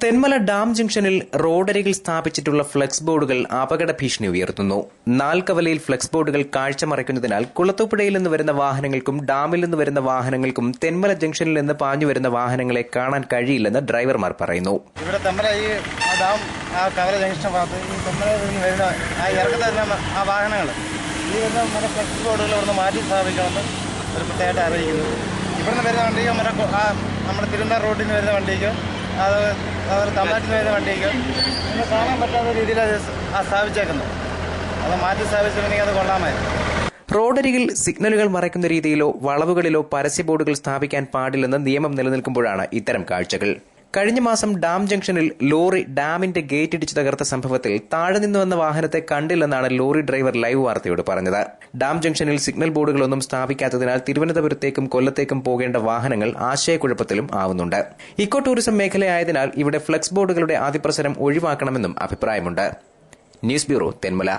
Thenmala dam ജംഗ്ഷനിൽ റോഡരികിൽ സ്ഥാപിച്ചിട്ടുള്ള ഫ്ലക്സ് ബോർഡുകൾ അപകട ഭീഷണി ഉയർത്തുന്നു. നാൽക്കവലയിൽ ഫ്ലക്സ് ബോർഡുകൾ കാഴ്ചമറയ്ക്കുന്നതിനാൽ കുളത്തൂപ്പുഴയിൽ നിന്ന് വരുന്ന വാഹനങ്ങൾക്കും ഡാമിൽ നിന്ന് വരുന്ന വാഹനങ്ങൾക്കും തെന്മല ജംഗ്ഷനിൽ നിന്ന് പാഞ്ഞു വരുന്ന വാഹനങ്ങളെ കാണാൻ കഴിയില്ലെന്ന് ഡ്രൈവർമാർ പറയുന്നു. ഇവിടെ തെന്മല ഈ ഡാം കവല ജംഗ്ഷൻ ഭാഗത്ത് ഈ തെന്മലയിൽ നിന്ന് വരുന്ന ഇറക്കത്തിൽ വരുന്ന വാഹനങ്ങൾ ഈ വരുന്ന മറ്റേ ഫ്ലക്സ് ബോർഡുകൾ ഇവിടുന്ന് മാറ്റി സ്ഥാപിക്കണമെന്ന് ഒരു പ്രത്യേകമായിട്ട് അറിയിക്കുന്നു. ഇവിടുന്ന് വരുന്ന വണ്ടിക്ക് നമ്മുടെ തിരുവനന്തപുരം റോഡിൽ നിന്ന് വരുന്ന വണ്ടിക്ക് അത് തമിഴ്നാട്ടിൽ വരുന്ന വണ്ടിക്ക് കാണാൻ പറ്റാത്ത രീതിയിൽ അത് സ്ഥാപിച്ചേക്കുന്നു. അത് മാറ്റി സ്ഥാപിച്ചിട്ടുണ്ടെങ്കിൽ അത് കൊള്ളാമായിരുന്നു. റോഡരികിൽ സിഗ്നലുകൾ മറയ്ക്കുന്ന രീതിയിലോ വളവുകളിലോ പരസ്യ ബോർഡുകൾ സ്ഥാപിക്കാൻ പാടില്ലെന്ന് നിയമം നിലനിൽക്കുമ്പോഴാണ് ഇത്തരം കാഴ്ചകൾ. കഴിഞ്ഞ മാസം ഡാം ജംഗ്ഷനിൽ ലോറി ഡാമിന്റെ ഗേറ്റ് ഇടിച്ചു തകർത്ത സംഭവത്തിൽ താഴെ നിന്ന് വന്ന വാഹനത്തെ കണ്ടില്ലെന്നാണ് ലോറി ഡ്രൈവർ ലൈവ് വാർത്തയോട് പറഞ്ഞത്. ഡാം ജംഗ്ഷനിൽ സിഗ്നൽ ബോർഡുകളൊന്നും സ്ഥാപിക്കാത്തതിനാൽ തിരുവനന്തപുരത്തേക്കും കൊല്ലത്തേക്കും പോകേണ്ട വാഹനങ്ങൾ ആശയക്കുഴപ്പത്തിലും ആവുന്നുണ്ട്. ഇക്കോ ടൂറിസം മേഖലയായതിനാൽ ഇവിടെ ഫ്ലക്സ് ബോർഡുകളുടെ അതിപ്രസരം ഒഴിവാക്കണമെന്നും അഭിപ്രായമുണ്ട്. News bureau, Thenmala.